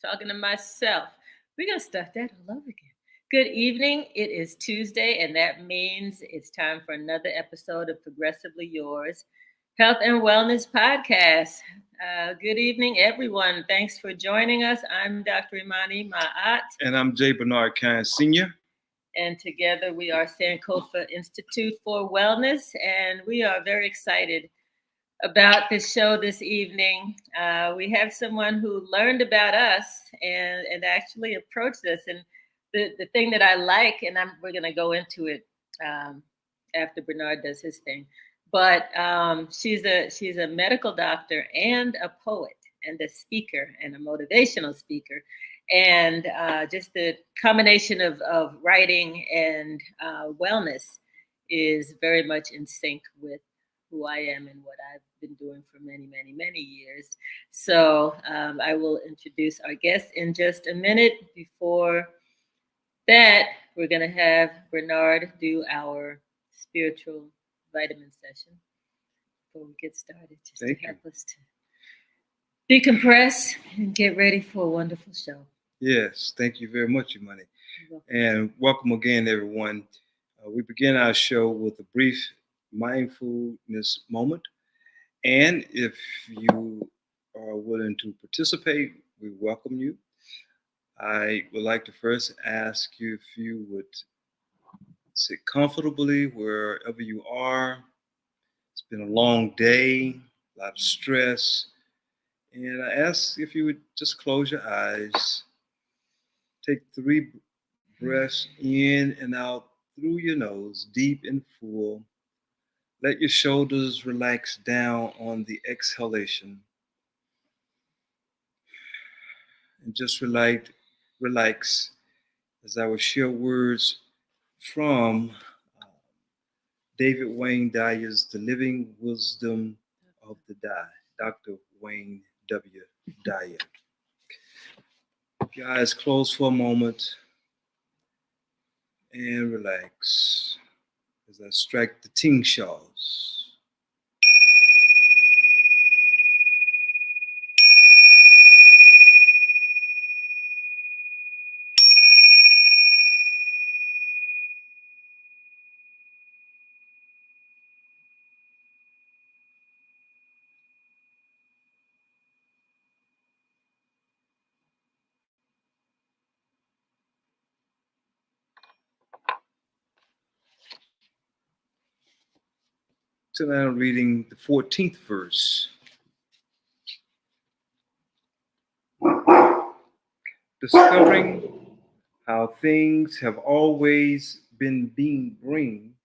talking to myself. We're going to start that all over again. Good evening. It is Tuesday, and that means it's time for another episode of Progressively Yours Health and Wellness Podcast. Good evening, everyone. Thanks for joining us. I'm Dr. Imani Ma'at. And I'm J. Bernard Kine Sr. And together we are Sankofa Institute for Wellness, and we are very excited about this show this evening. We have someone who learned about us and actually approached us. And the thing that I like, and we're going to go into it after Bernard does his thing, but she's a medical doctor and a poet and a speaker and a motivational speaker. And just the combination of writing and wellness is very much in sync with who I am and what I've been doing for many, many, many years. So I will introduce our guest in just a minute. Before that, we're going to have Bernard do our spiritual vitamin session before we get started, just to help us to decompress and get ready for a wonderful show. Yes, thank you very much, Imani. And welcome again, everyone. We begin our show with a brief mindfulness moment. And if you are willing to participate, we welcome you. I would like to first ask you if you would sit comfortably wherever you are. It's been a long day, a lot of stress. And I ask if you would just close your eyes. Take 3 breaths in and out through your nose, deep and full. Let your shoulders relax down on the exhalation. And just relax as I will share words from David Wayne Dyer's The Living Wisdom of the Dr. Wayne W. Dyer. Your eyes closed for a moment and relax as I strike the ting shaws. Tonight I'm reading the 14th verse. Discovering how things have always been being bring.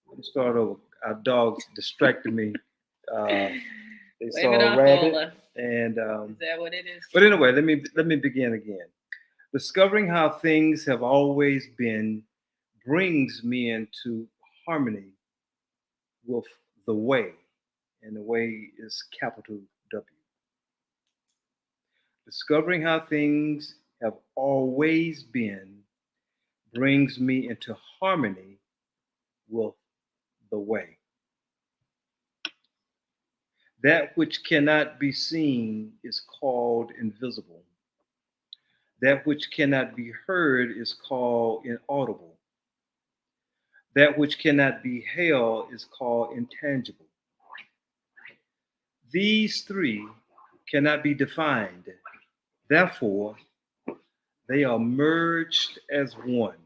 Let me start over. Our dogs distracted me. They saw a rabbit, and is that what it is? But anyway, let me begin again. Discovering how things have always been brings me into harmony with the way, and the way is capital W. Discovering how things have always been brings me into harmony with the way. That which cannot be seen is called invisible. That which cannot be heard is called inaudible. That which cannot be held is called intangible. These 3 cannot be defined. Therefore, they are merged as one.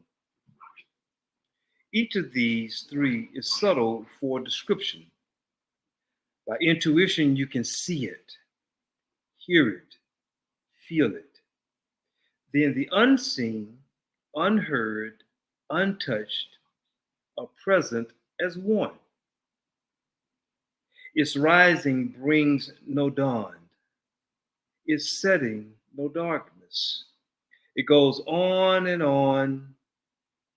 Each of these 3 is subtle for description. By intuition, you can see it, hear it, feel it. Then the unseen, unheard, untouched are present as one. Its rising brings no dawn. Its setting no darkness. It goes on and on,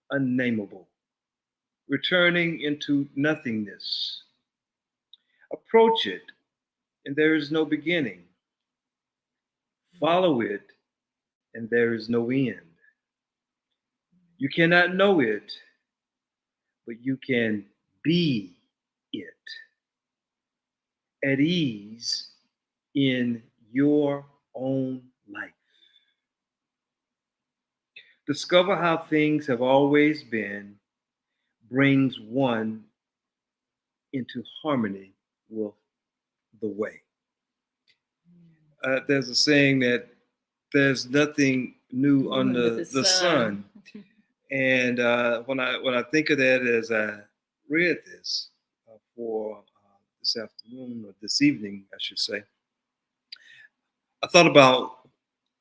unnameable, returning into nothingness. Approach it, and there is no beginning. Follow it, and there is no end. You cannot know it, but you can be it. At ease in your own life. Discover how things have always been brings one into harmony with the way. There's a saying that there's nothing new under the sun. And when I think of that, as I read this for this afternoon or this evening, I should say, I thought about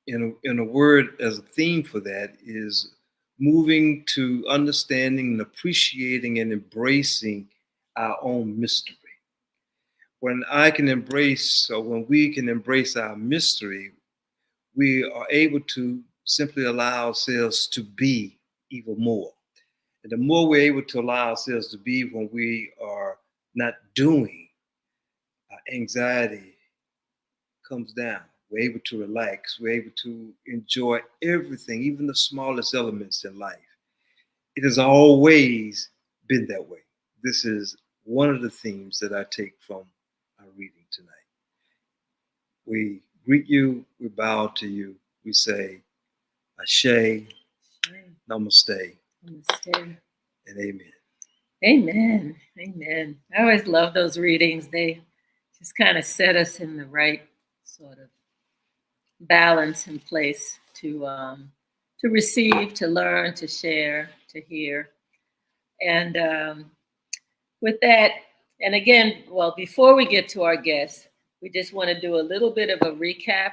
in a word as a theme for that is moving to understanding and appreciating and embracing our own mystery. When I can embrace, or when we can embrace our mystery, we are able to simply allow ourselves to be even more. And the more we're able to allow ourselves to be when we are not doing, anxiety comes down. We're able to relax. We're able to enjoy everything, even the smallest elements in life. It has always been that way. This is one of the themes that I take from our reading tonight. We greet you, we bow to you, we say, Ashe, Namaste, Namaste, and Amen. Amen. Amen. I always love those readings. They just kind of set us in the right sort of balance and place to receive, to learn, to share, to hear. And with that, and again, well, before we get to our guests, we just want to do a little bit of a recap.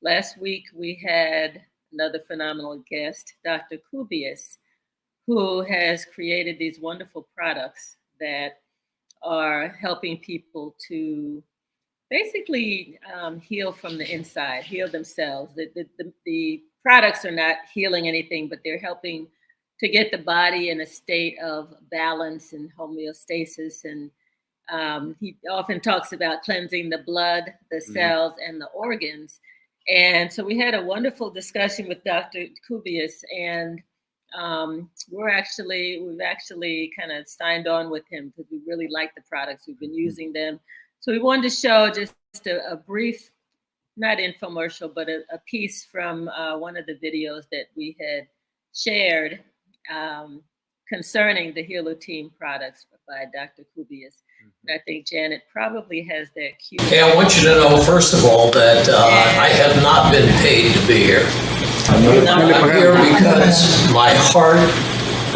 Last week, we had another phenomenal guest, Dr. Kubius, who has created these wonderful products that are helping people to basically heal from the inside, heal themselves. The products are not healing anything, but they're helping to get the body in a state of balance and homeostasis. And he often talks about cleansing the blood, the cells, and the organs. And so we had a wonderful discussion with Dr. Kubius, and we've actually kind of signed on with him because we really like the products. We've been using them. So we wanted to show just a brief, not infomercial, but a piece from one of the videos that we had shared concerning the Healer Team products by Dr. Kubius. And I think Janet probably has that cue. Okay, I want you to know, first of all, that I have not been paid to be here. I'm here because my heart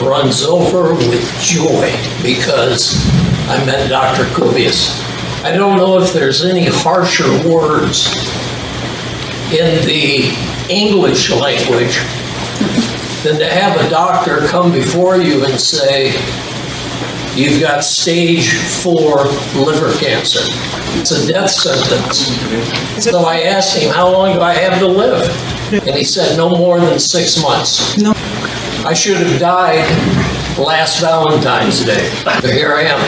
runs over with joy because I met Dr. Kubius. I don't know if there's any harsher words in the English language than to have a doctor come before you and say, you've got stage 4 liver cancer. It's a death sentence. So I asked him, how long do I have to live? And he said, no more than 6 months. No. I should have died last Valentine's Day, but here I am.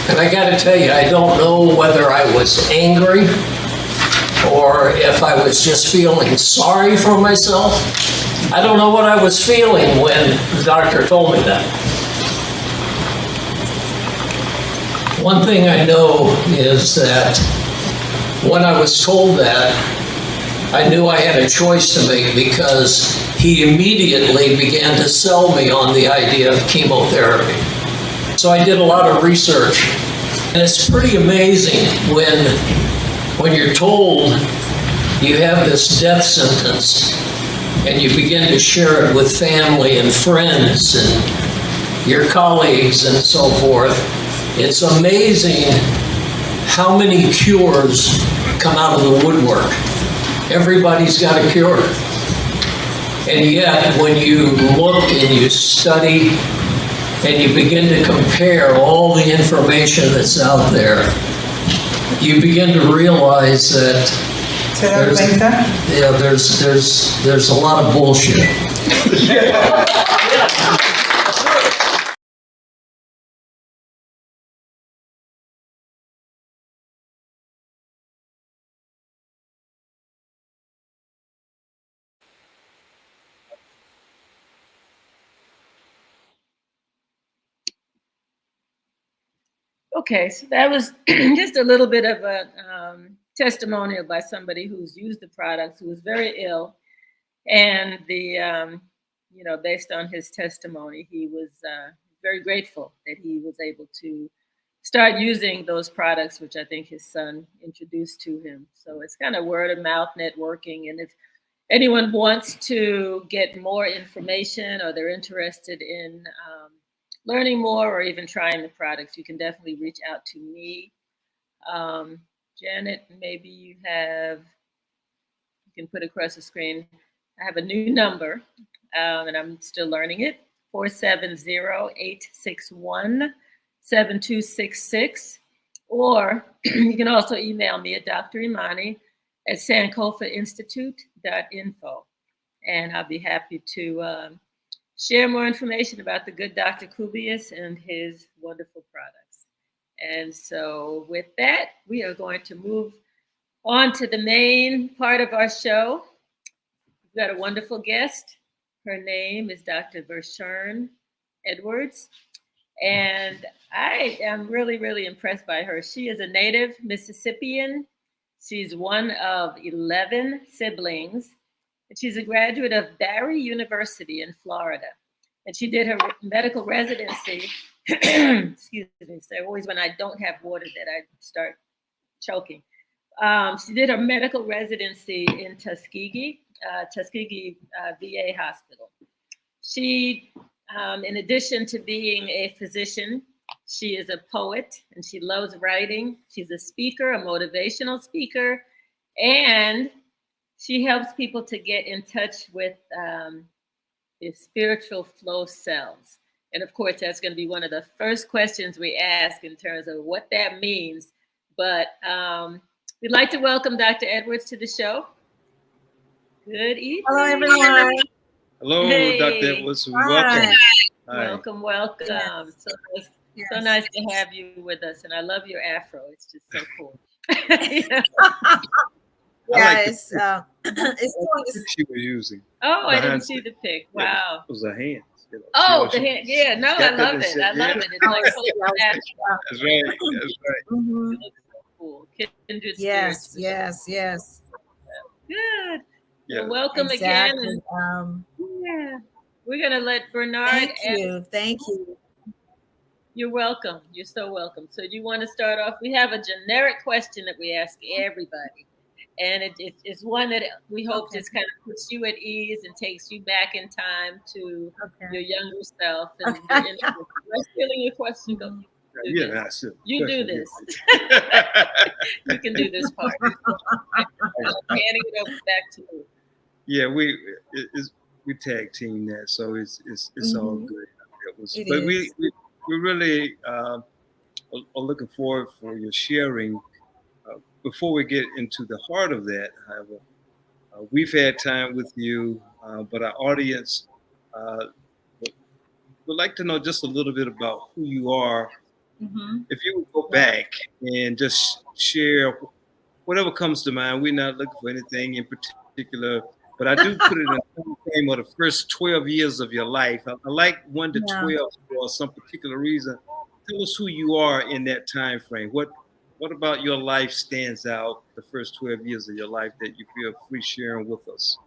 And I got to tell you, I don't know whether I was angry or if I was just feeling sorry for myself. I don't know what I was feeling when the doctor told me that. One thing I know is that when I was told that, I knew I had a choice to make because he immediately began to sell me on the idea of chemotherapy. So I did a lot of research, and it's pretty amazing when you're told you have this death sentence and you begin to share it with family and friends and your colleagues and so forth. It's amazing how many cures come out of the woodwork. Everybody's got a cure. And yet, when you look and you study and you begin to compare all the information that's out there, you begin to realize that there's a lot of bullshit. Okay, so that was just a little bit of a testimonial by somebody who's used the products, who was very ill, and based on his testimony, he was very grateful that he was able to start using those products, which I think his son introduced to him. So it's kind of word of mouth networking, and if anyone wants to get more information or they're interested in learning more or even trying the products, you can definitely reach out to me. Janet, maybe you can put across the screen. I have a new number, and I'm still learning it, 470-861-7266. Or you can also email me at Dr. Imani at sankofainstitute.info. And I'll be happy to share more information about the good Dr. Kubius and his wonderful products. And so with that, we are going to move on to the main part of our show. We've got a wonderful guest. Her name is Dr. Vershern Edwards. And I am really, really impressed by her. She is a native Mississippian. She's one of 11 siblings. And she's a graduate of Barry University in Florida. And she did her medical residency. Excuse me. So always when I don't have water that I start choking. She did her medical residency in Tuskegee VA hospital. She, in addition to being a physician, she is a poet and she loves writing. She's a speaker, a motivational speaker, and she helps people to get in touch with the spiritual flow cells. And of course, that's going to be one of the first questions we ask in terms of what that means. But we'd like to welcome Dr. Edwards to the show. Good evening. Hello, everyone. Hello, Hey. Dr. Edwards. Hi. Welcome. Hi. Welcome. Yes. So nice to have you with us. And I love your afro. It's just so cool. It's She was using. Oh, I didn't Behind- see the pic. Yeah, Wow. it was her hands. Oh, the hand. Yeah, no, I got that love and it. said, I love yeah. it. It's like so natural. That's right. That's right. Mhm. It looks so cool. Kindred Yes, spirits. yes. Good. Yeah. Well, welcome again. Exactly. And yeah, we're going to let Bernard. Thank you. You're welcome. You're so welcome. So you want to start off? We have a generic question that we ask everybody. And it's one that we hope Okay. just kind of puts you at ease and takes you back in time to Okay. your younger self. And Okay. you're stealing your question. Go. Yeah, that's it. You do this. You can do this part. Handing it over back to you. Yeah, we tag team that, so it's all Mhm. good. It But is. we really are looking forward for your sharing. Before we get into the heart of that, however, we've had time with you, but our audience would like to know just a little bit about who you are. Mhm. If you would go back and just share whatever comes to mind. We're not looking for anything in particular, but I do put it in the frame of the first 12 years of your life. I like 1 to Yeah. 12 for some particular reason. Tell us who you are in that time frame. What about your life stands out the first 12 years of your life that you feel free sharing with us?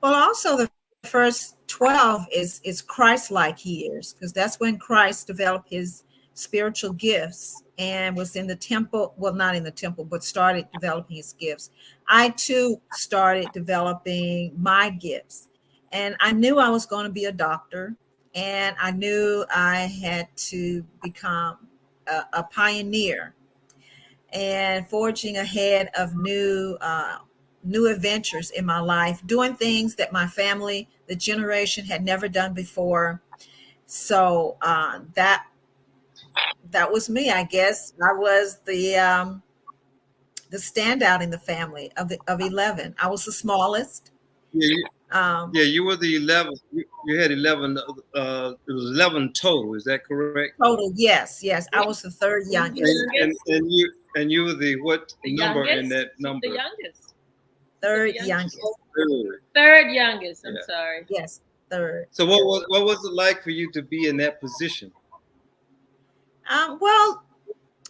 Well, also the first 12 is Christ-like years, because that's when Christ developed his spiritual gifts and was in the temple. Well, not in the temple, but started developing his gifts. I too started developing my gifts, and I knew I was going to be a doctor, and I knew I had to become a pioneer and forging ahead of new adventures in my life, doing things that my family, the generation, had never done before. So that was me, I guess. I was the standout in the family of 11. I was the smallest. Yeah, you were the 11th. You had 11. It was 11 total. Is that correct? Total, yes. I was the third youngest. And you were the what The number youngest? in that number? The youngest. Third the youngest. Third youngest. I'm Yeah. sorry. Yes, third. So what was it like for you to be in that position? Well,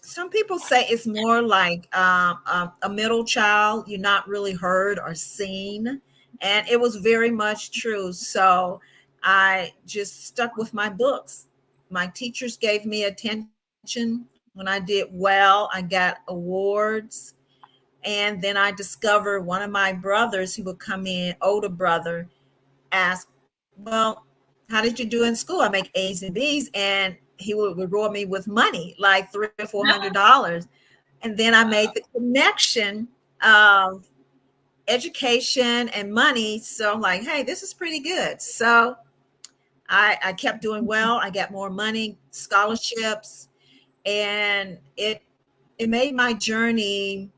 some people say it's more like a middle child. You're not really heard or seen. And it was very much true. So I just stuck with my books. My teachers gave me attention. When I did well, I got awards. And then I discovered one of my brothers who would come in, older brother, ask, well, how did you do in school? I make A's and B's. And he would reward me with money, like $300 or $400. And then I made the connection of education and money. So I'm like, hey, this is pretty good. So I kept doing well. I got more money, scholarships, and it made my journey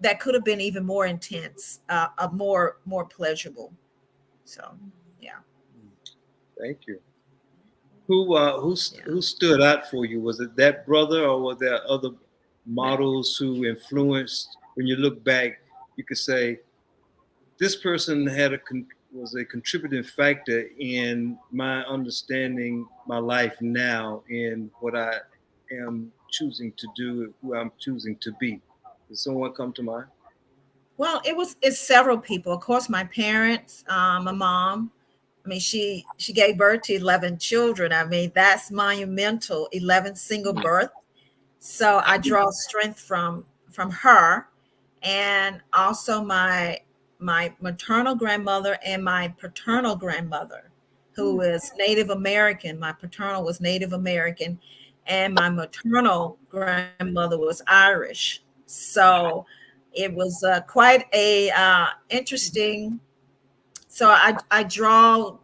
that could have been even more intense, more pleasurable. So, yeah. Thank you. Who stood out for you? Was it that brother, or were there other models who influenced? When you look back, you could say this person was a contributing factor in my understanding my life now and what I am choosing to do, who I'm choosing to be. Does someone come to mind? Well, it's several people. Of course, my parents, my mom. I mean, she gave birth to 11 children. I mean, that's monumental. 11 single birth. So I draw strength from her, and also my maternal grandmother and my paternal grandmother, who is Native American. My paternal was Native American, and my maternal grandmother was Irish. So it was quite a interesting. So I draw,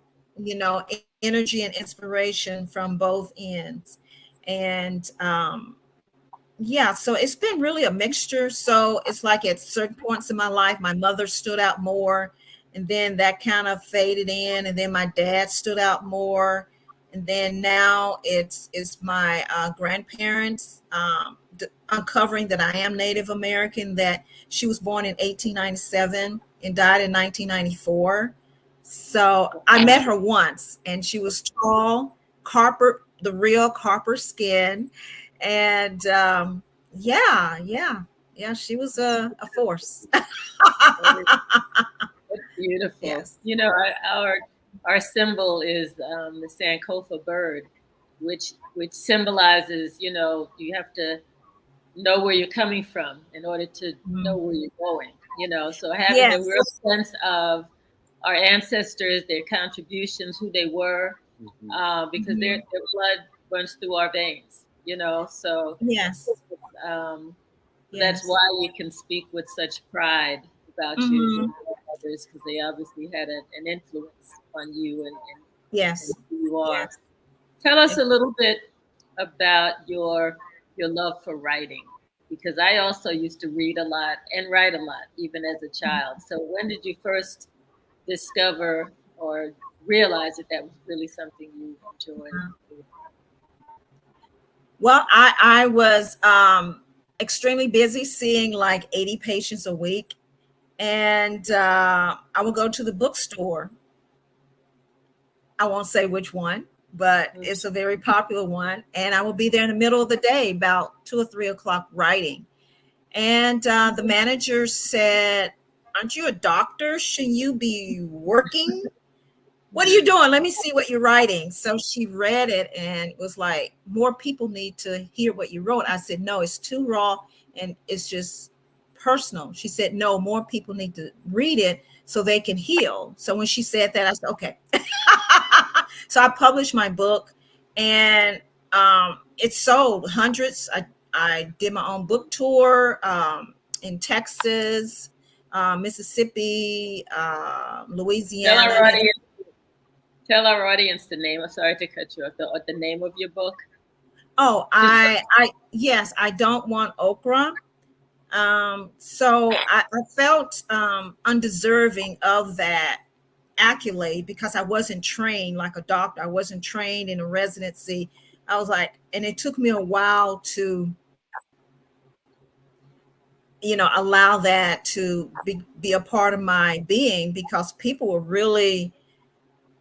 energy and inspiration from both ends, and yeah, so it's been really a mixture. So it's like at certain points in my life, my mother stood out more, and then that kind of faded in, and then my dad stood out more, and then now it's my grandparents, uncovering that I am Native American, that she was born in 1897 and died in 1994. So I met her once, and she was tall, the real copper skin, and yeah, she was a force. That's beautiful. Yes. Our symbol is the Sankofa bird, which symbolizes, you have to know where you're coming from in order to know where you're going. So having a Yes. real sense of our ancestors, their contributions, who they were, because their blood runs through our veins. So Yes. um, that's Yes. why you can speak with such pride about you and others, because they obviously had an influence on you and Yes. who you are. Yes. Tell us a little bit about your love for writing, because I also used to read a lot and write a lot, even as a child. So when did you first discover or realize that was really something you enjoyed? Well, I was extremely busy, seeing like 80 patients a week, and I would go to the bookstore. I won't say which one, but it's a very popular one. And I will be there in the middle of the day, about 2 or 3 o'clock, writing. And the manager said, "Aren't you a doctor? Shouldn't you be working? What are you doing? Let me see what you're writing." So she read it and was like, "More people need to hear what you wrote." I said, "No, it's too raw and it's just personal." She said, "No, more people need to read it so they can heal." So when she said that, I said, "Okay." So I published my book, and it sold hundreds. I did my own book tour in Texas, Mississippi, Louisiana. Tell our audience the name. I'm sorry to cut you off. The name of your book. Oh, yes, I Don't Want Okra. So I felt undeserving of that accolade because I wasn't trained like a doctor. I wasn't trained in a residency. I was like, and it took me a while to, allow that to be a part of my being, because people were really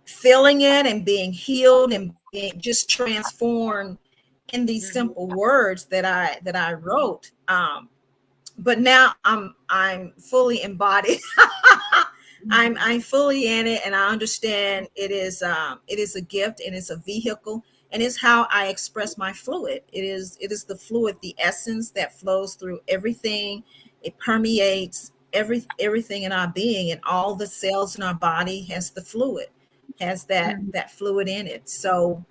feeling it and being healed and being just transformed in these simple words that I wrote. But now I'm fully embodied. I'm fully in it, and I understand it is a gift, and it's a vehicle, and it's how I express my fluid. It is the fluid, the essence that flows through everything. It permeates everything in our being, and all the cells in our body has the fluid, has that fluid in it. So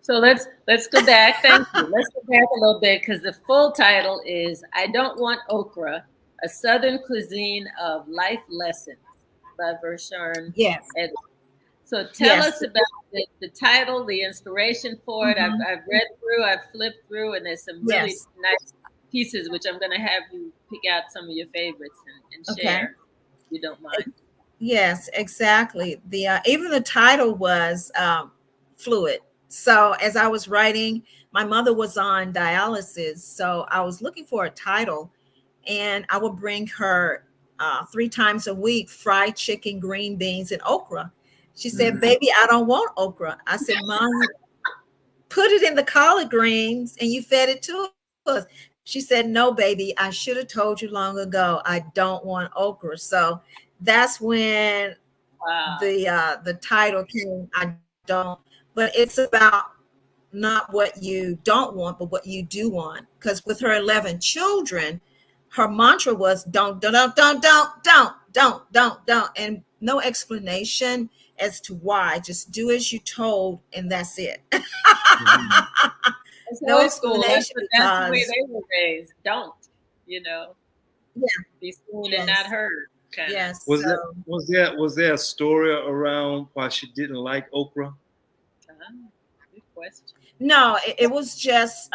let's go back. Thank you. Let's go back a little bit because the full title is "I Don't Want Okra: A Southern Cuisine of Life Lessons" by Vershern. yes, So tell yes. us about the title, the inspiration for it. Mhm. I've read through, I've flipped through, and there's some really Yes. nice pieces, which I'm going to have you pick out some of your favorites and Okay. share, if you don't mind. Yes, exactly. The even the title was fluid. So as I was writing, my mother was on dialysis, so I was looking for a title, and I would bring her 3 times a week fried chicken, green beans, and okra. She said, "Baby, I don't want okra." I said, "Mom, you put it in the collard greens and you fed it to us." She said, "No, baby, I should have told you long ago. I don't want okra." So that's when Wow. the title came. I don't, but it's about not what you don't want, but what you do want. Because with her 11 children, her mantra was don't, and no explanation as to why. Just do as you told, and that's it. It's No old school. explanation That's the way because they were raised. Don't, you know, yeah, be seen and not yes, heard, kind of. yes. Was So there a story around why she didn't like okra? Good question. no, it was just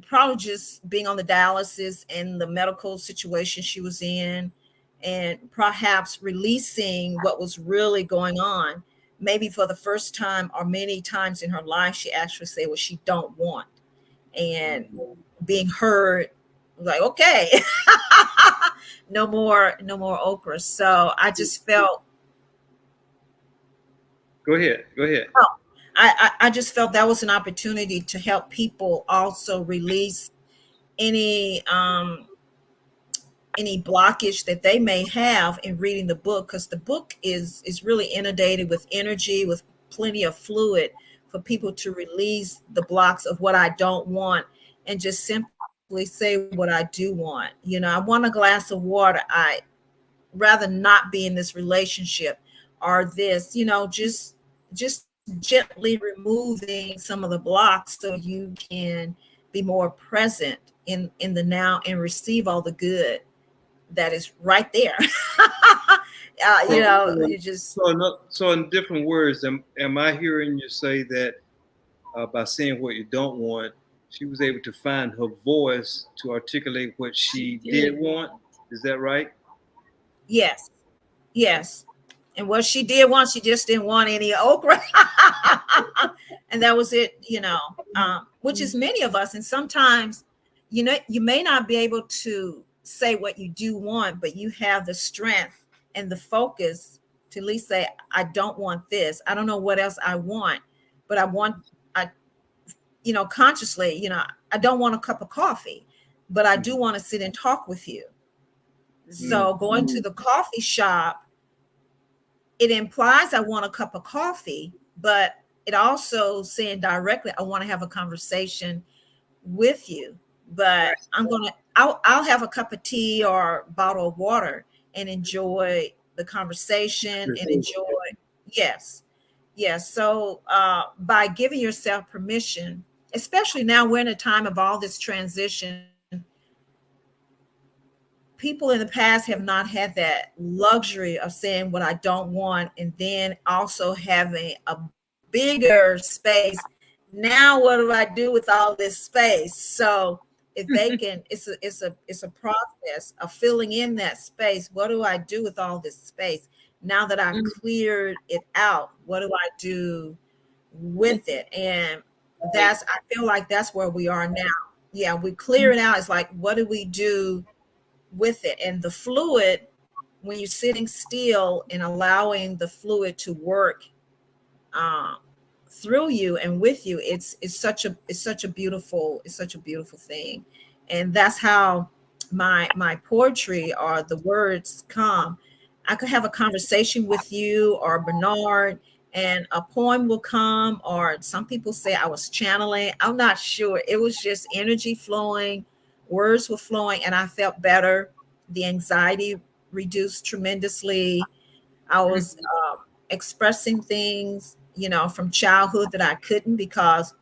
probably just being on the dialysis and the medical situation she was in, and perhaps releasing what was really going on. Maybe for the first time or many times in her life, she actually said what she don't want, and being heard, like, okay, no more okra. So I just felt, Go ahead. Go ahead. I just felt that was an opportunity to help people also release any any blockage that they may have in reading the book, because the book is really inundated with energy, with plenty of fluid for people to release the blocks of what I don't want, and just simply say what I do want. I want a glass of water. I rather not be in this relationship, or this, just gently removing some of the blocks so you can be more present in the now and receive all the good that is right there. You just So in different words, am I hearing you say that by saying what you don't want, she was able to find her voice to articulate what she did want? Is that right? yes, yes. And what she did want, she just didn't want any okra. And that was it, which is many of us. And sometimes, you may not be able to say what you do want, but you have the strength and the focus to at least say, I don't want this. I don't know what else I want, but I, consciously, I don't want a cup of coffee, but I do want to sit and talk with you. So going to the coffee shop, it implies I want a cup of coffee, but it also saying directly, I want to have a conversation with you. But I'll have a cup of tea or a bottle of water and enjoy the conversation and enjoy. Yes. Yes. So by giving yourself permission, especially now we're in a time of all this transition, people in the past have not had that luxury of saying what I don't want, and then also having a bigger space. Now, what do I do with all this space? So if they can, it's a process of filling in that space. What do I do with all this space? Now that I've cleared it out, what do I do with it? And I feel like that's where we are now. Yeah, we clear it out. It's like, what do we do with it? And the fluid, when you're sitting still and allowing the fluid to work through you and with you, it's such a beautiful thing. And that's how my poetry or the words come. I could have a conversation with you or Bernard, and a poem will come, or some people say I was channeling. I'm not sure. It was just energy flowing, words were flowing, and I felt better. The anxiety reduced tremendously. I was expressing things, from childhood that I couldn't because,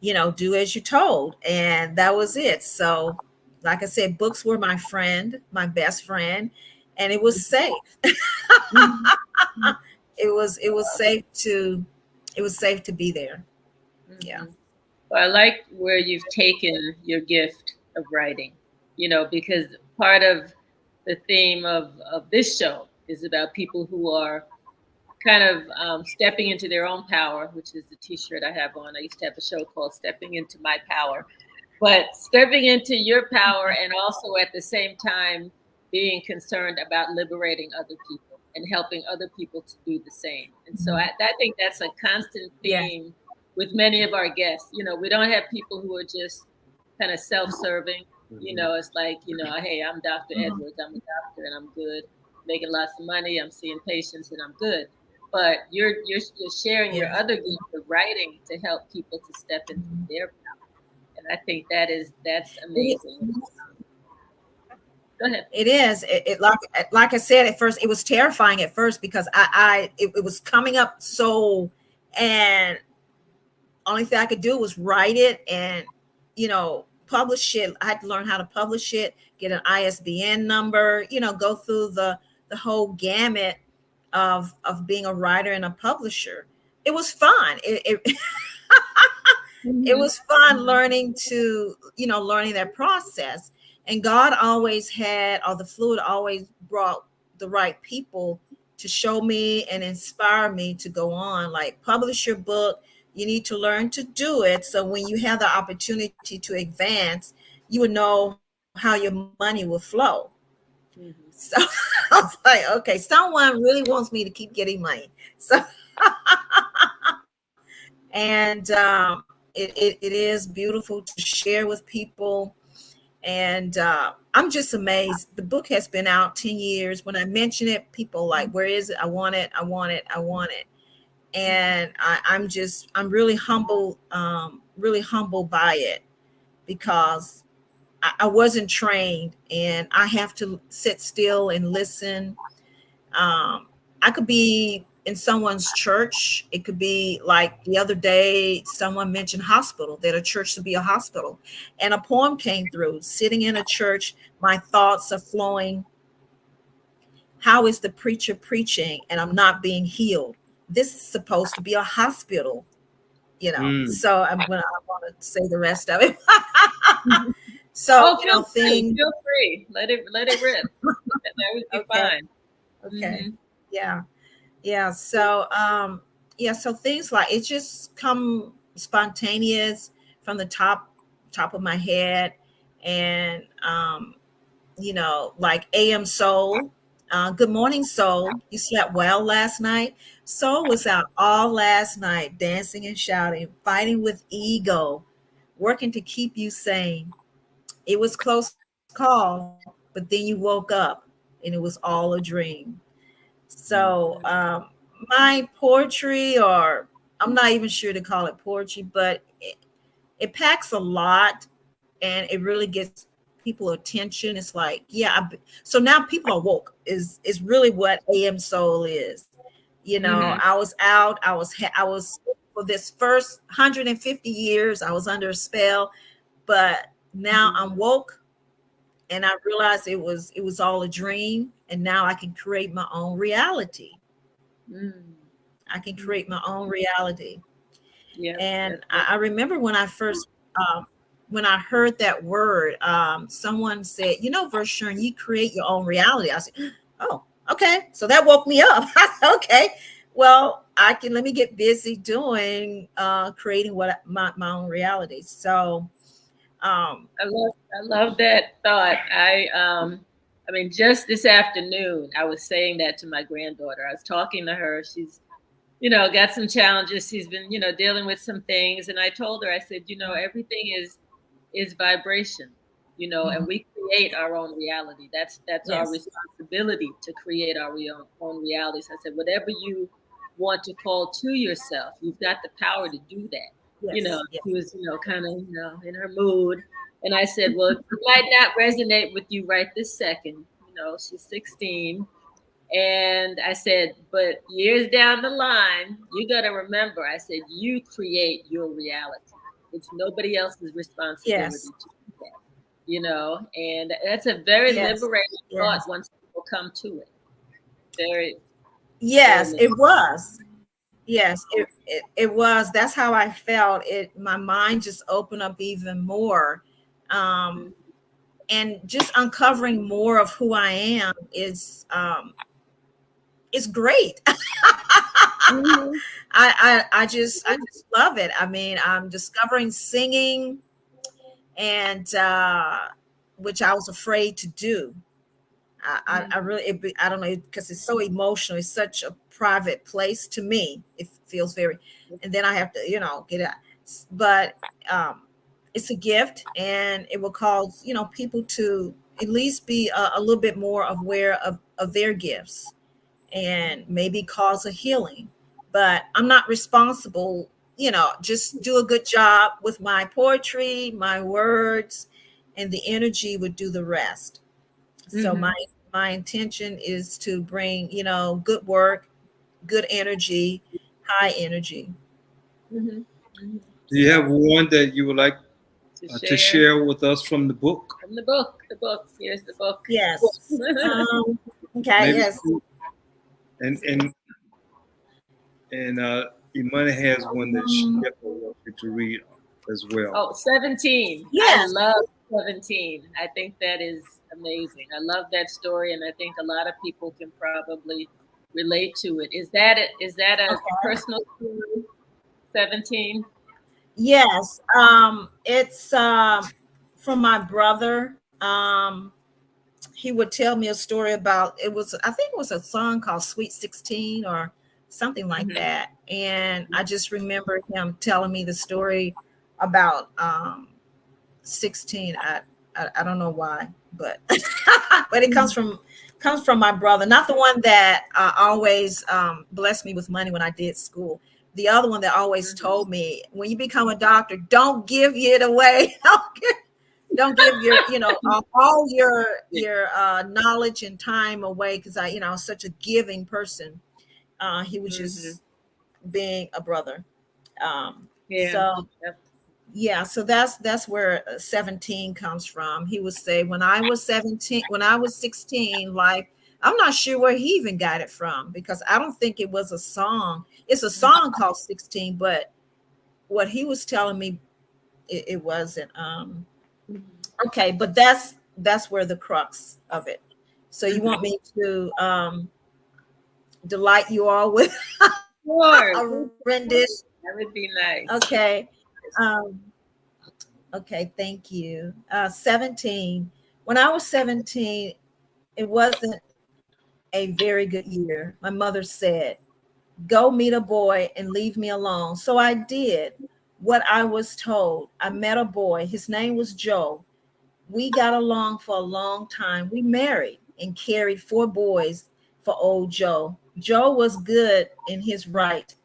do as you're told. And that was it. So, like I said, books were my friend, my best friend, and it was safe. It was safe to be there. Yeah. Well, I like where you've taken your gift of writing, because part of the theme of this show is about people who are kind of stepping into their own power, which is the T-shirt I have on. I used to have a show called Stepping Into My Power, but stepping into your power and also at the same time being concerned about liberating other people and helping other people to do the same. And so I think that's a constant theme with many of our guests. We don't have people who are just kind of self-serving. It's like, hey, I'm Dr. Edwards. I'm a doctor and I'm good, making lots of money. I'm seeing patients and I'm good. But you're sharing your other gift of writing to help people to step into their power. And I think that's amazing. Go ahead. It is. It like I said at first, it was terrifying at first because it was coming up so, and only thing I could do was write it and publish it. I had to learn how to publish it, get an ISBN number, go through the whole gamut of being a writer and a publisher. It was fun. It was fun learning that process. And God always had, or the fluid always brought the right people to show me and inspire me to go on. Like, publish your book. You need to learn to do it. So when you have the opportunity to advance, you would know how your money will flow. So I was like, okay, someone really wants me to keep getting money. So, and it is beautiful to share with people. And I'm just amazed. The book has been out 10 years. When I mention it, people like, where is it? I want it. I want it. I want it. And I'm really humble by it, because I wasn't trained and I have to sit still and listen. I could be in someone's church. It could be like the other day, someone mentioned hospital, that a church should be a hospital. And a poem came through, sitting in a church, my thoughts are flowing. How is the preacher preaching and I'm not being healed? This is supposed to be a hospital, So I want to say the rest of it. So, feel free. Let it rip. That would be fine. Okay. Yeah. So, so things like it just come spontaneous from the top of my head. And, like AM Soul, good morning, Soul. You slept well last night? Soul was out all last night, dancing and shouting, fighting with ego, working to keep you sane. It was close call, but then you woke up and it was all a dream. So my poetry, or I'm not even sure to call it poetry, but it packs a lot and it really gets people attention. It's like, so now people are woke is really what AM Soul is. I was out, I was for this first 150 years, I was under a spell, but now I'm woke and I realized it was all a dream. And now I can create my own reality. I can create my own reality. Yeah. And I remember when I first, when I heard that word, someone said, Vershern, you create your own reality. I said, oh, okay. So that woke me up. Okay, well, let me get busy doing, creating my own reality. So, I love that thought. I mean, just this afternoon, I was saying that to my granddaughter. I was talking to her. She's got some challenges. She's been, dealing with some things. And I told her, I said, everything is vibration, and we create our own reality. That's our Yes. responsibility to create our own realities. I said, whatever you want to call to yourself, you've got the power to do that. Yes. Yes. She was, kind of, in her mood. And I said, well, it might not resonate with you right this second. She's 16. And I said, but years down the line, you got to remember, I said, you create your reality. It's nobody else's responsibility Yes. to do that, and that's a very Yes. liberating thought Yes. once people come to it. Very, Yes, very it was. Yes, it was. That's how I felt. My mind just opened up even more. Um, liberating. and just uncovering more of who I am is great. Mm-hmm. I just love it. I mean, I'm discovering singing and which I was afraid to do. I really I don't know because it's so emotional. It's such a private place to me. It feels very, and then I have to get out. But um, it's a gift, and it will cause people to at least be a little bit more aware of their gifts, and maybe cause a healing. But I'm not responsible. Just do a good job with my poetry, my words, and the energy would do the rest. So Mm-hmm. my intention is to bring, good work, good energy, high energy. Mm-hmm. Mm-hmm. Do you have So one that you would like to to share share with us from the book? from the book. Here's the book. Yes. Okay. Maybe, Yes. and and and Imani has one that she Um, definitely wants you to read as well. Oh, 17. I yes. love 17. I think that is amazing. I love that story, and I think a lot of people can probably relate to it. Is that a Okay. personal story? 17? Yes. It's from my brother. He would tell me a story about I think it was a song called Sweet 16 or something like Mm-hmm. that. And I just remember him telling me the story about 16. I don't know why, but but it comes from my brother, not the one that always blessed me with money when I did school. The other one that always told me, when you become a doctor, don't give it away. Don't give your all your knowledge and time away, because I was such a giving person. He was Mm-hmm. just being a brother. Yeah. So Yep. yeah, so that's where 17 comes from. He would say, when I was 17, when I was 16, like, I'm not sure where he even got it from, because I don't think it was a song. It's a song called 16, but what he was telling me, it wasn't. Okay, but that's where the crux of it. So you want Mm-hmm. me to delight you all with Sure. a rendition? That would be nice. Okay. Um, okay, thank you. 17. When I was 17, it wasn't a very good year. My mother said, go meet a boy and leave me alone. So I did what I was told. I met a boy. His name was Joe. We got along for a long time. We married and carried 4 boys for old Joe. Joe was good in his right,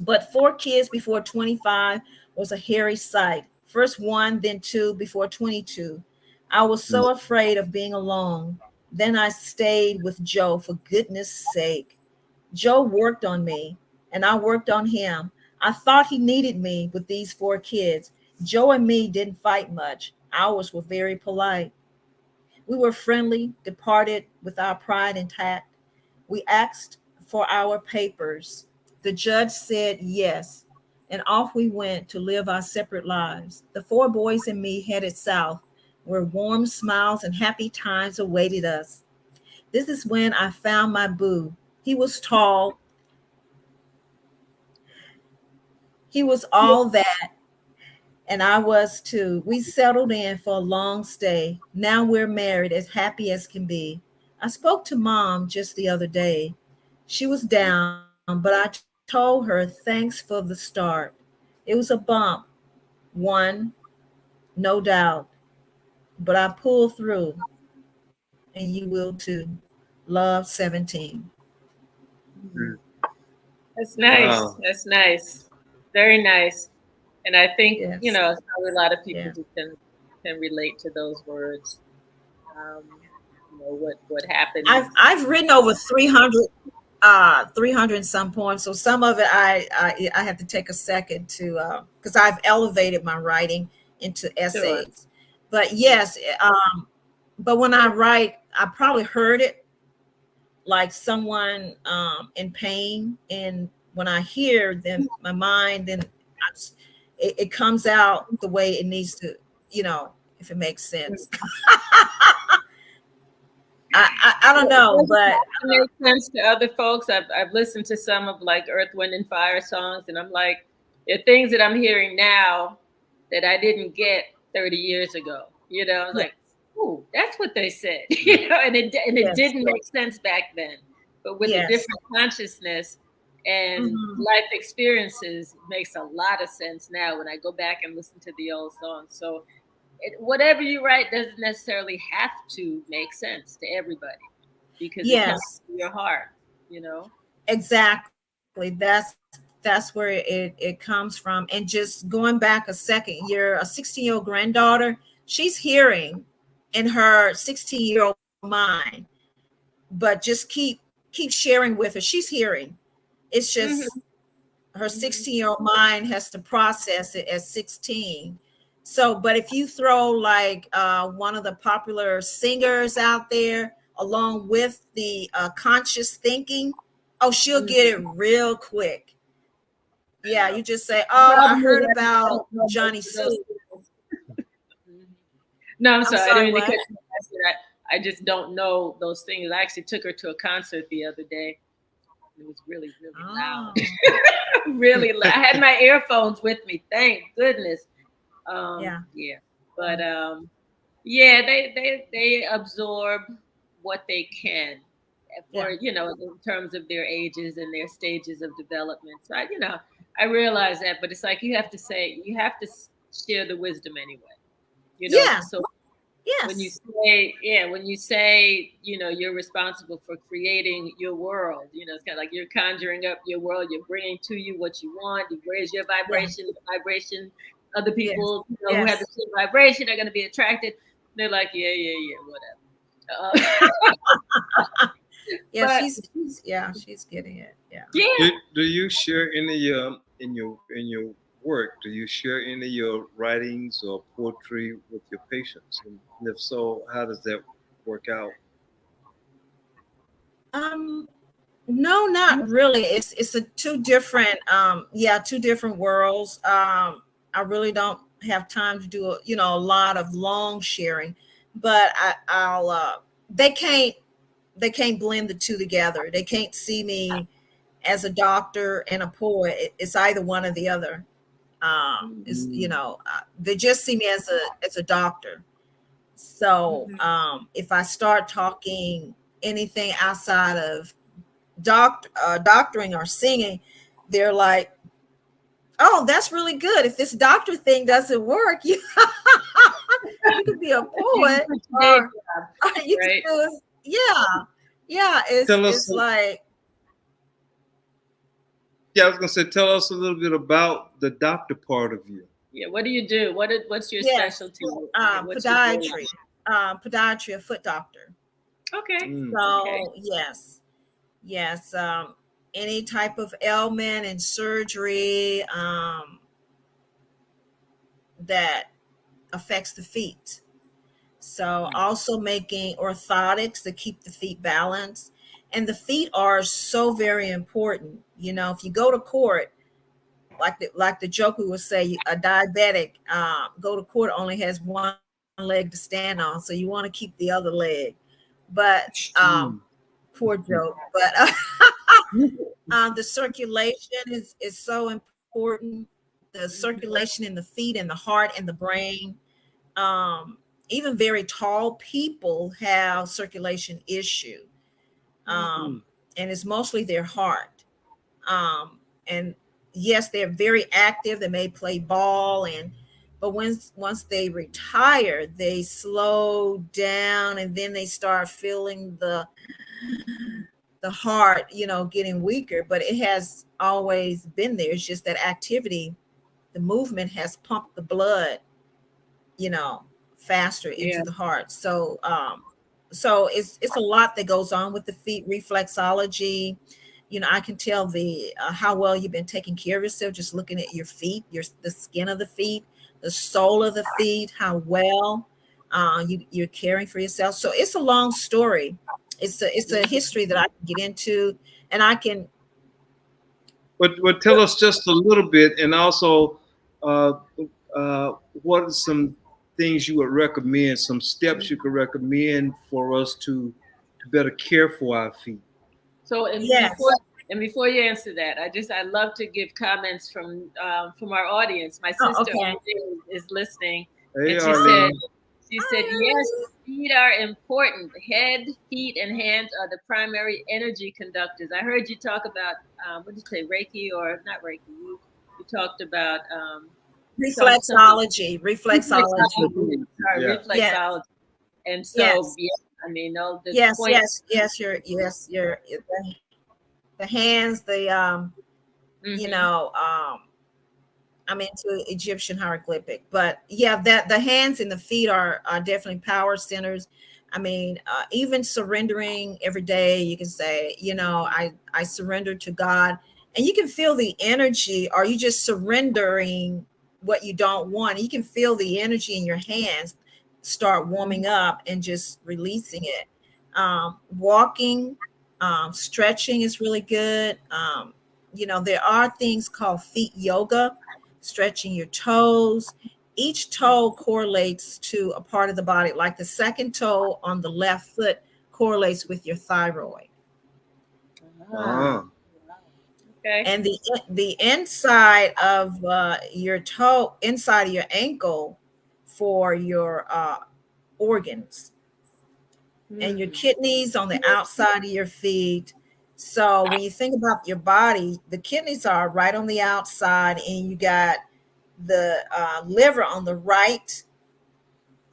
but 4 kids before 25 was a hairy sight. First one, then two before 22. I was so afraid of being alone. Then I stayed with Joe for goodness sake. Joe worked on me, and I worked on him. I thought he needed me with these 4 kids. Joe and me didn't fight much. Ours were very polite. We were friendly, departed with our pride intact. We asked for our papers. The judge said yes, and off we went to live our separate lives. The 4 boys and me headed south, where warm smiles and happy times awaited us. This is when I found my boo. He was tall. He was all that, and I was too. We settled in for a long stay. Now we're married, as happy as can be. I spoke to mom just the other day. She was down. But I told her, thanks for the start. It was a bump, one, no doubt, but I pulled through, and you will too. Love 17. Mm. That's nice. Wow. That's nice. Very nice. And I think, Yes, probably a lot of people yeah. who can relate to those words. Um, what happens. I've written over 300 300 and some poems, so some of it I have to take a second to because I've elevated my writing into Sure. essays. But yes, but when I write, I probably heard it like someone in pain, and when I hear them, my mind, then it comes out the way it needs to, if it makes sense. I don't know, Does it but have to make sense to other folks? I've listened to some of like Earth, Wind, and Fire songs, and I'm like, there are things that I'm hearing now that I didn't get 30 years ago. I'm yes, like, ooh, that's what they said. Mm. And it yes, didn't make sense back then. But with a yes. different consciousness and Mhm. life experiences, it makes a lot of sense now when I go back and listen to the old songs. So whatever you write doesn't necessarily have to make sense to everybody because it comes Yes, from your heart, you know? exactly. That's where it comes from. And just going back a second, you're a 16-year-old granddaughter. She's hearing in her 16-year-old mind, but just keep sharing with her. She's hearing. It's Mm-hmm. just her Mm-hmm. 16-year-old mind has to process it at 16. So, but if you throw like one of the popular singers out there along with the conscious thinking, oh, she'll get it Mm-hmm. real quick. I Yeah, know. you just say, The oh, I problem is heard I about don't know most Johnny of Suit. those things. Mhm. No, I'm I'm sorry. I didn't sorry, mean to cut what? you off. I just don't know those things. I actually took her to a concert the other day. It was really, really loud. Oh, Really loud. I had my earphones with me. Thank goodness. yeah, Yeah. But yeah, they absorb what they can for, yeah, in terms of their ages and their stages of development. So I realize that, but it's like you have to share the wisdom anyway. yeah, So when you yes, say, yeah, when you say, you're responsible for creating your world, it's kind of like you're conjuring up your world, you're bringing to you what you want, you raise your yeah, vibration, the vibration, other yes, people, who have the yes, same vibration are going to be attracted. They're like, yeah, yeah, yeah, whatever. yeah. But She's getting it. Yeah. yeah, Do you share any in your work? Do you share any of your writings or poetry with your patients? And if so, how does that work out? Um, No, not really. It's a two different two different worlds. I really don't have time to do a lot of long sharing, but I'll they can't blend the two together. They can't see me as a doctor and a poet. It's either one or the other. Is Mm. they just see me as a doctor. So mhm. if I start talking anything outside of doctoring or singing, they're like, oh, that's really good. If this doctor thing doesn't work, you could be a You can poet, put your day or, job, or you could right? do it. Yeah, it's Tell us, it's like, yeah, I was gonna say, tell us a little bit about the doctor part of you. Yeah. What do you do? What's your yes, specialty? What's your role? podiatry, a foot doctor. Okay. Mm. Okay. So yes, any type of ailment and surgery that affects the feet. So also making orthotics to keep the feet balanced. And the feet are so very important. If you go to court, like the joker would say, a diabetic go to court only has one leg to stand on, so you want to keep the other leg. But Mm. poor joke. But the circulation is so important. The circulation in the feet and the heart and the brain. Um, Even very tall people have circulation issue, Mhm. Mm. and it's mostly their heart. And yes, they're very active. They may play ball, but once they retire, they slow down, and then they start feeling the heart, getting weaker. But it has always been there. It's just that activity, the movement has pumped the blood, faster into Yeah. the heart. So it's a lot that goes on with the feet. Reflexology, I can tell the how well you've been taking care of yourself just looking at your feet, the skin of the feet, the sole of the feet, how well you're caring for yourself. So it's a long story. It's a history that I can get into, and I can. But tell us just a little bit, and also uh, what are some things you would recommend, some steps you could recommend for us to better care for our feet. So Yes. before you answer that, I love to give comments from our audience. My sister Okay. is listening, Hey, and Arlene. she said yes, feet are important. Head, feet, and hands are the primary energy conductors. I heard you talk about what did you say, Reiki or not Reiki? You talked about Reflexology. reflexology. Sorry, Yeah. Yes. reflexology. And so Yes. yeah, I mean, no, the Yes, point. your the hands, Mhm. I'm into Egyptian hieroglyphic, but yeah, that the hands and the feet are definitely power centers. I mean, even surrendering every day, you can say, I surrender to God, and you can feel the energy. Are you just surrendering what you don't want? You can feel the energy in your hands start warming up and just releasing it. Walking, stretching is really good. There are things called feet yoga, stretching your toes. Each toe correlates to a part of the body, like the second toe on the left foot correlates with your thyroid. Ah, okay. And the inside of your toe, inside of your ankle for your organs, and your kidneys on the outside of your feet. So when you think about your body, the kidneys are right on the outside, and you got the liver on the right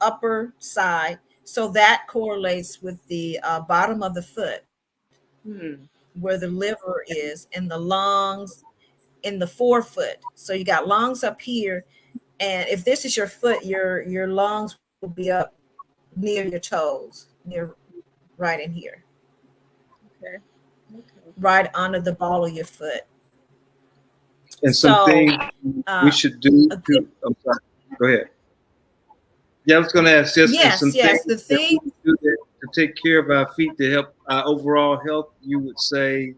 upper side. So that correlates with the bottom of the foot, Hmm. where the liver is, and the lungs in the forefoot. So you got lungs up here, and if this is your foot, your lungs will be up near your toes, near right in here, Okay. Okay. right under the ball of your foot. And some So things we should do a good, to. I'm sorry. Go ahead. Yeah, I was going to ask just some things yes, the that we thing, do to take care of our feet to help our overall health. You would say,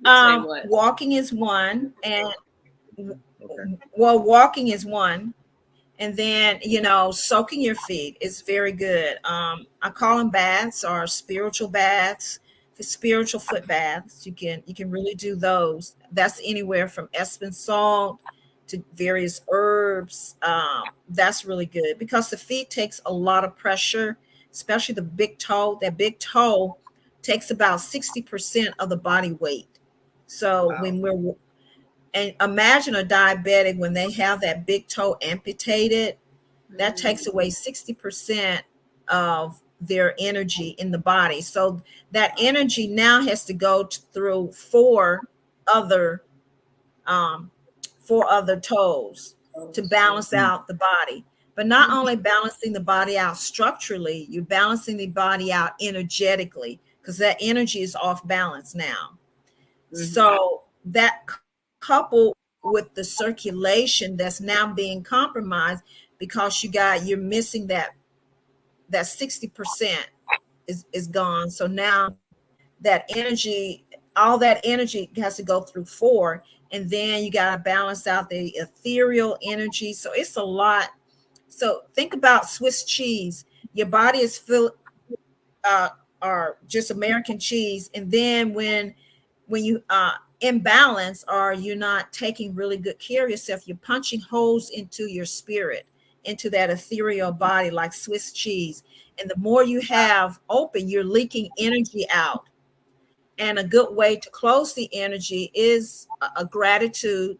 Would say what? walking is one, and okay, walking is one. And then, soaking your feet is very good. I call them baths or spiritual baths, the spiritual foot baths. You can really do those. That's anywhere from Epsom salt to various herbs. That's really good because the feet takes a lot of pressure, especially the big toe. That big toe takes about 60% of the body weight. So wow, when we're and imagine a diabetic when they have that big toe amputated, that takes away 60% of their energy in the body. So that energy now has to go through other um, four other toes to balance out the body. But not only balancing the body out structurally, you're balancing the body out energetically because that energy is off balance now. So that coupled with the circulation that's now being compromised because you're missing that 60% is gone. So now that energy, all that energy has to go through four, and then you got to balance out the ethereal energy. So it's a lot. So think about Swiss cheese. Your body is filled or just American cheese, and then when you imbalance or you're not taking really good care of yourself, you're punching holes into your spirit, into that ethereal body like Swiss cheese. And the more you have open, you're leaking energy out. And a good way to close the energy is a gratitude.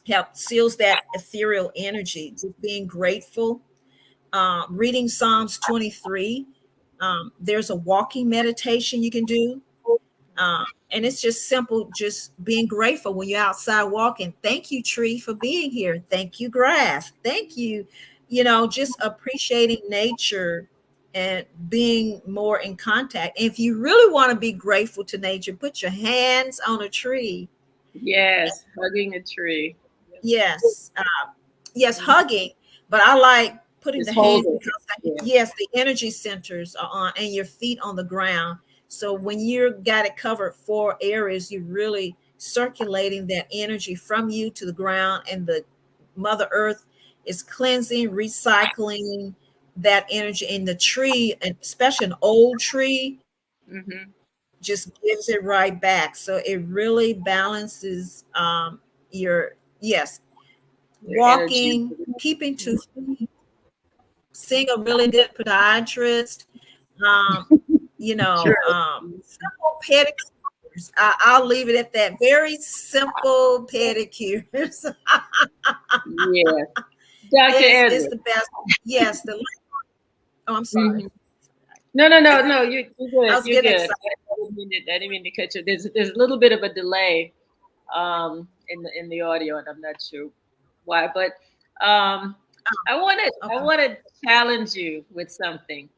Help seals that ethereal energy. Just being grateful. Reading Psalms 23. There's a walking meditation you can do. And it's just simple, just being grateful when you're outside walking. Thank you, tree, for being here. Thank you, grass. Thank you. Just appreciating nature and being more in contact. And if you really want to be grateful to nature, put your hands on a tree. Yes, hugging a tree. Yes. Yes, hugging. But I like putting Just the hands hold it. because, yes, the energy centers are on and your feet on the ground. So when you got it covered 4 areas, you're really circulating that energy from you to the ground, and the Mother Earth is cleansing, recycling that energy. In the tree, and especially an old tree, just gives it right back. So it really balances your walking, energy. keeping to feet, seeing a really good podiatrist, simple pedicures. I'll leave it at that. Very simple pedicures. Yeah. Dr. Edwards. Is the best. Yes. I'm sorry. No. You're good. I was You're getting good. excited. I didn't mean to cut you. There's a little bit of a delay in the audio, and I'm not sure why. But I want to challenge you with something.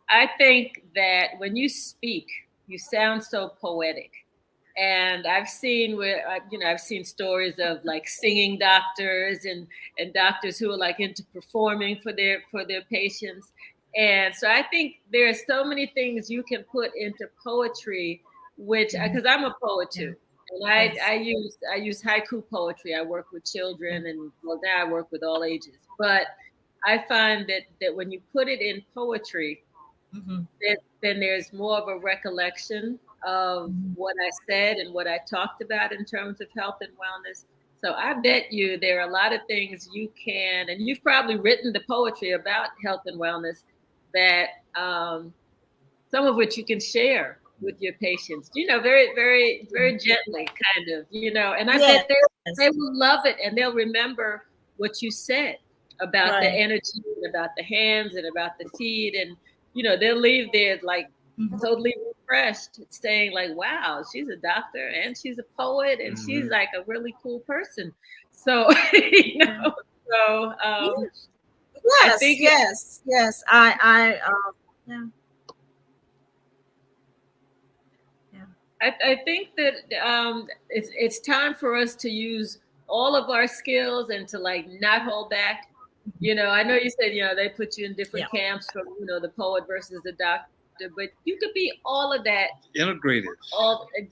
I think that when you speak, you sound so poetic. And I've seen I've seen stories of like singing doctors and doctors who are like into performing for their patients. And so I think there are so many things you can put into poetry, which because I'm a poet too, and I use haiku poetry. I work with children, and well, now I work with all ages. But I find that when you put it in poetry, then there's more of a recollection of what I said and what I talked about in terms of health and wellness. So I bet you there are a lot of things you can, and you've probably written the poetry about health and wellness that some of which you can share with your patients, very, very, very gently, kind of, and I bet they will love it, and they'll remember what you said about the energy and about the hands and about the feet, and they'll leave there like totally refreshed, saying like, wow, she's a doctor and she's a poet and she's like a really cool person. So Yes, I think yes. I think that it's time for us to use all of our skills and to like not hold back. I know you said they put you in different camps from the poet versus the doctor, but you could be all of that. Integrated.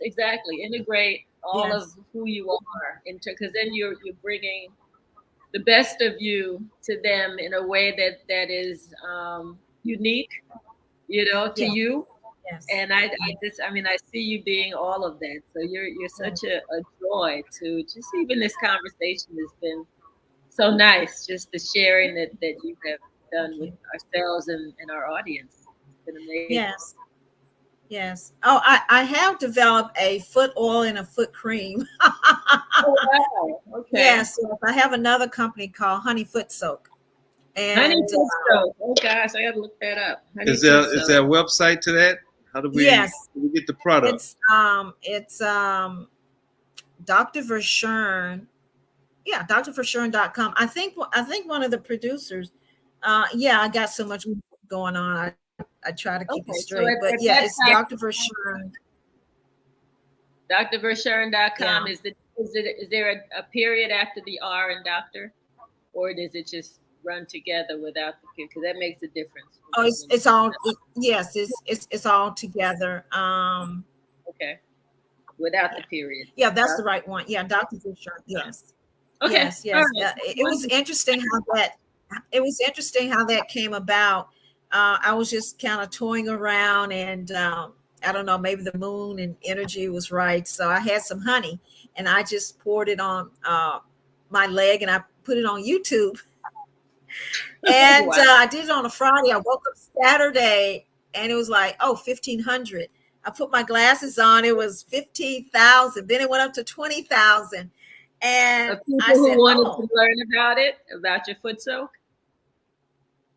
Exactly. Integrate all of who you are because then you're bringing the best of you to them in a way that is unique, to you. Yes. And I see you being all of that. So you're such a joy to just even this conversation has been so nice. Just the sharing that you have done with ourselves and our audience. It's been amazing. Yes. Oh, I have developed a foot oil and a foot cream. Oh, wow. Okay. Yes. I have another company called Honey Foot Soak. And Honey Foot Soak. Oh gosh, I gotta look that up. Is there a website to that? How do we get the product? It's Dr. Vershern. Yeah, drvershern.com. I think one of the producers. I got so much going on. I try to keep it straight. But it's Dr. Vershern. drvershern.com. Is there a period after the R in doctor, or does it just run together without the period? Because that makes a difference. Oh, it's all it's all together. Okay. Without the period. Yeah, that's the right one. Yeah, Dr. Vershern. Yes. Okay. Yes. Right. It was interesting how that came about. I was just kind of toying around, and I don't know, maybe the moon and energy was right. So I had some honey, and I just poured it on my leg, and I put it on YouTube. And wow. I did it on a Friday. I woke up Saturday, and it was like, 1,500. I put my glasses on. It was 15,000. Then it went up to 20,000. And Of people I said, who wanted oh, to learn about it, about your foot soak.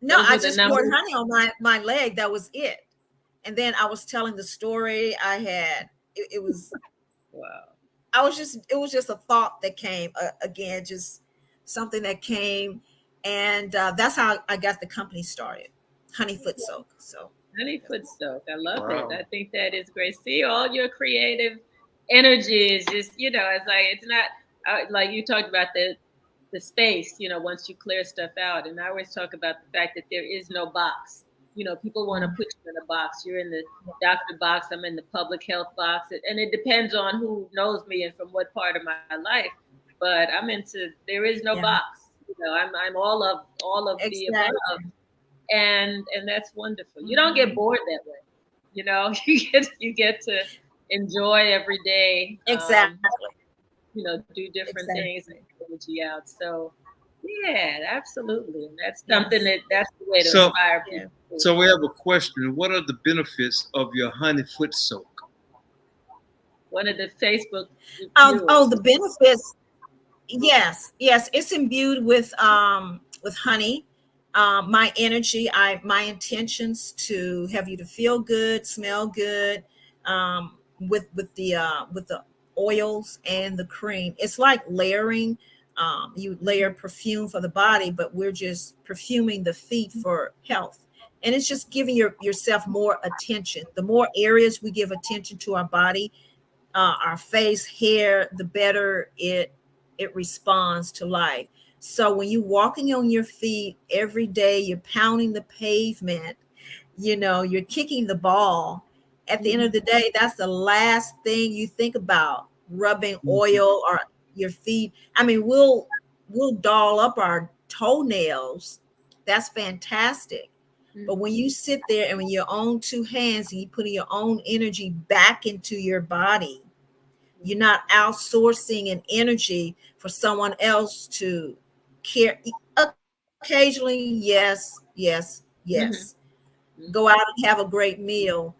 no, Those I were the just poured numbers. honey on my leg. That was it. And then I was telling the story I had. It was, Wow. it was just a thought that came again, just something that came. And that's how I got the company started, Honey Foot Soak. So Honey foot soak. I love Wow. it. I think that is great. See, all your creative energy is just, it's like, it's not like you talked about the space, once you clear stuff out. And I always talk about the fact that there is no box. People want to put you in a box. You're in the doctor box. I'm in the public health box. And it depends on who knows me and from what part of my life. But I'm into, there is no yeah, box. I'm all of the above. exactly. And that's wonderful. You don't get bored that way. You get to enjoy every day. Exactly. Do different things and Exactly. get energy out. So yeah, absolutely. And that's Yes. something that's the way to So- inspire Yeah. people. So we have a question. What are the benefits of your honey foot soak? One of the Facebook Oh, viewers. the benefits. Yes, it's imbued with honey. My energy, my intentions to have you to feel good, smell good, with the oils and the cream. It's like layering. You layer perfume for the body, but we're just perfuming the feet for health. And it's just giving yourself more attention. The more areas we give attention to our body, our face, hair, the better it responds to life. So when you're walking on your feet every day, you're pounding the pavement, you're kicking the ball. At the end of the day, that's the last thing you think about, rubbing oil or your feet. I mean, we'll doll up our toenails. That's fantastic. But when you sit there and with your own two hands and you put your own energy back into your body, you're not outsourcing an energy for someone else to care. Occasionally, yes. Go out and have a great meal.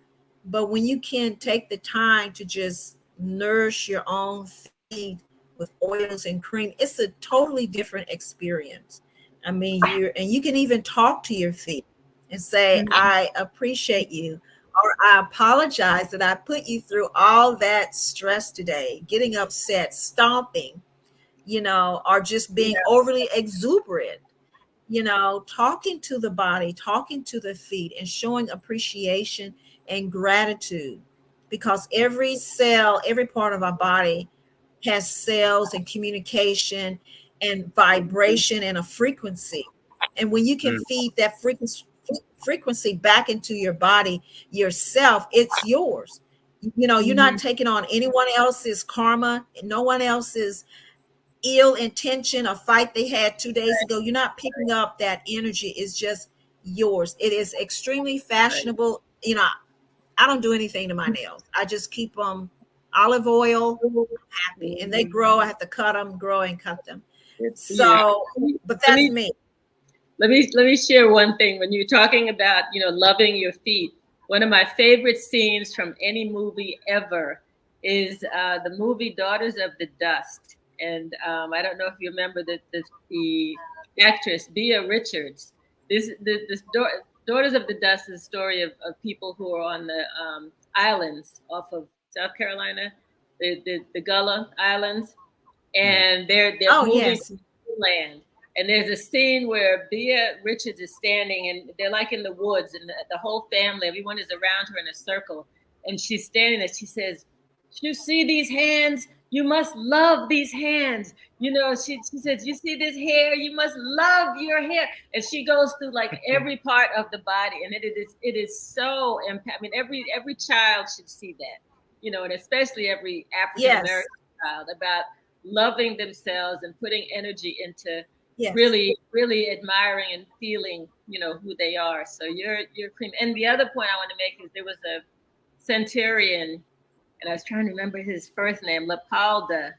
But when you can take the time to just nourish your own feet with oils and cream, it's a totally different experience. I mean, you can even talk to your feet and say, I appreciate you, or I apologize that I put you through all that stress today, getting upset, stomping, or just being overly exuberant. Talking to the body, talking to the feet, and showing appreciation and gratitude, because every cell, every part of our body has cells and communication and vibration and a frequency. And when you can feed that frequency back into your body yourself, it's yours. You're not taking on anyone else's karma, no one else's ill intention or fight they had 2 days ago. You're not picking up that energy. It's just yours. It is extremely fashionable. I don't do anything to my nails. I just keep them olive oil, happy, and they grow. I have to cut them, grow and cut them. So, but that's me. Let me share one thing. When you're talking about, loving your feet, one of my favorite scenes from any movie ever is the movie Daughters of the Dust. And I don't know if you remember the actress, Bea Richards. Daughters of the Dust is a story of people who are on the islands off of South Carolina, the Gullah Islands. And they're moving to land. And there's a scene where Bea Richards is standing, and they're like in the woods, and the whole family, everyone is around her in a circle. And she's standing there. She says, "You see these hands? You must love these hands." She says, "You see this hair? You must love your hair." And she goes through like every part of the body, and it is so impact. I mean, every child should see that, and especially every African American child, about loving themselves and putting energy into really, really admiring and feeling, who they are. So you're cream. And the other point I want to make is there was a centurion, and I was trying to remember his first name, Lapalda,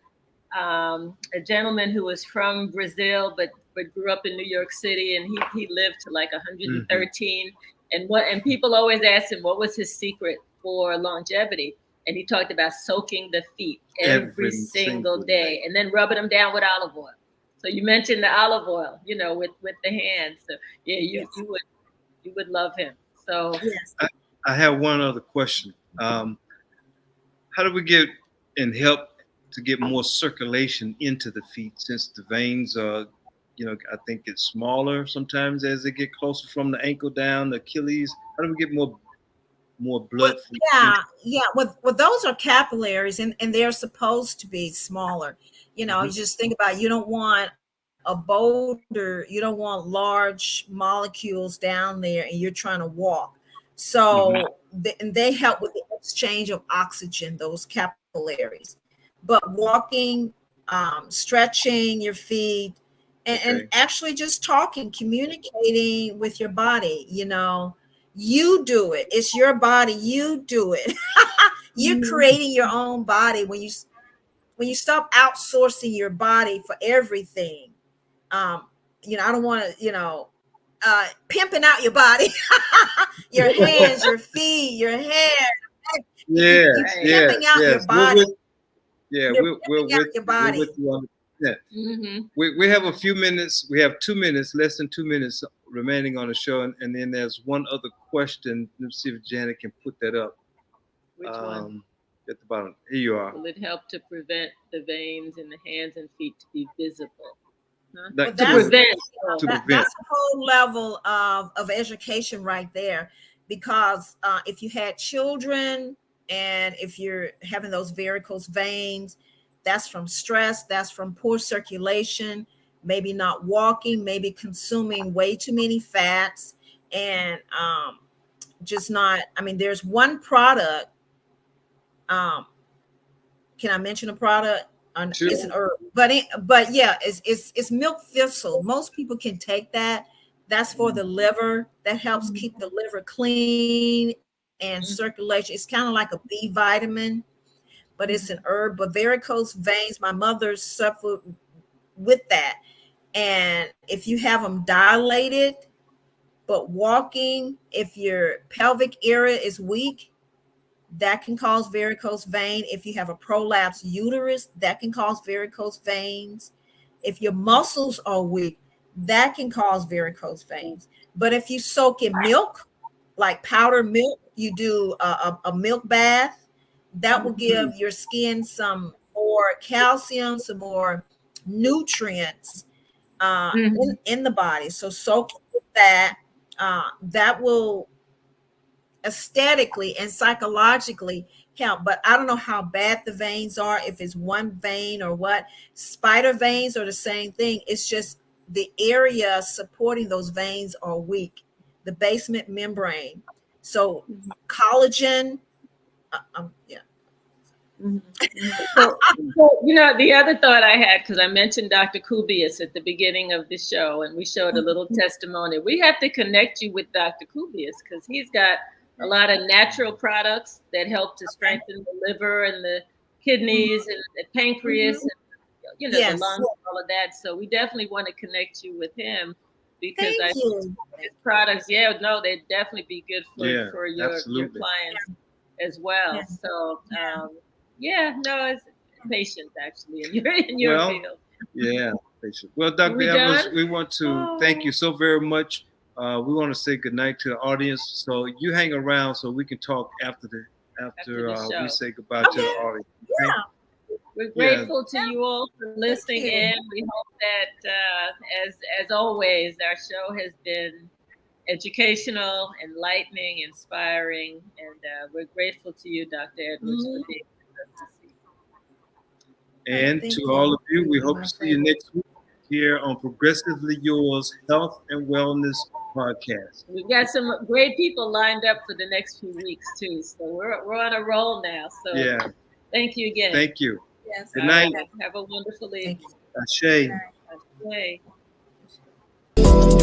a gentleman who was from Brazil but grew up in New York City, and he lived to like 113. And people always asked him what was his secret for longevity. And he talked about soaking the feet every single single day and then rubbing them down with olive oil. So you mentioned the olive oil, with the hands. So yeah, you would love him. So Yes. I have one other question. How do we get and help to get more circulation into the feet, since the veins are, I think it's smaller sometimes as they get closer from the ankle down, the Achilles. How do we get more blood flow? Yeah. Well, those are capillaries, and they're supposed to be smaller. You just think about it, you don't want a boulder, you don't want large molecules down there, and you're trying to walk. So they help with the exchange of oxygen, those capillaries. But walking, stretching your feet, and actually just talking, communicating with your body, you do it. It's your body. You do it. You're creating your own body when you stop outsourcing your body for everything. I don't want to, pimping out your body, your hands, your feet, your hair. You're pimping out your body. We're with your body. We're with you on that. We have a few minutes. We have 2 minutes, less than 2 minutes remaining on the show, and then there's one other question. Let's see if Janet can put that up. Which one? At the bottom. Here you are. Will it help to prevent the veins in the hands and feet to be visible? To prevent. That's a whole level of education right there, because if you had children and if you're having those varicose veins, that's from stress, that's from poor circulation, maybe not walking, maybe consuming way too many fats, and just not, there's one product. Can I mention a product? Sure. It's an herb, but yeah, it's milk thistle. Most people can take that. That's for the liver. That helps keep the liver clean and circulation. It's kind of like a B vitamin, but it's an herb. But varicose veins, my mother suffered with that. And if you have them dilated, but walking, if your pelvic area is weak, that can cause varicose vein. If you have a prolapsed uterus, that can cause varicose veins. If your muscles are weak, that can cause varicose veins. But if you soak in milk, like powdered milk, you do a milk bath, that will give your skin some more calcium, some more nutrients in the body. So soak with that. That will aesthetically and psychologically help. But I don't know how bad the veins are, if it's one vein or what. Spider veins are the same thing. It's just the area supporting those veins are weak, the basement membrane. So collagen, So, the other thought I had, because I mentioned Dr. Kubius at the beginning of the show, and we showed a little testimony. We have to connect you with Dr. Kubius, because he's got a lot of natural products that help to strengthen the liver and the kidneys and the pancreas, and the lungs, and all of that. So we definitely want to connect you with him, because I think his products, they'd definitely be good for your clients as well. Yes. So it's patience actually in your field. Yeah, patience. Well, Dr. Evans, we want to thank you so very much. We want to say goodnight to the audience. So you hang around so we can talk after we say goodbye to the audience. Yeah. We're grateful to you all for listening in. We hope that, as always, our show has been educational, enlightening, inspiring, and we're grateful to you, Dr. Edwards, for being with us this evening. And to all of you, we hope to see you next week here on Progressively Yours Health and Wellness Podcast. We've got some great people lined up for the next few weeks too, so we're on a roll now. So thank you again. Thank you. Yes. Good night. Have a wonderful evening. Ashe. Ashe.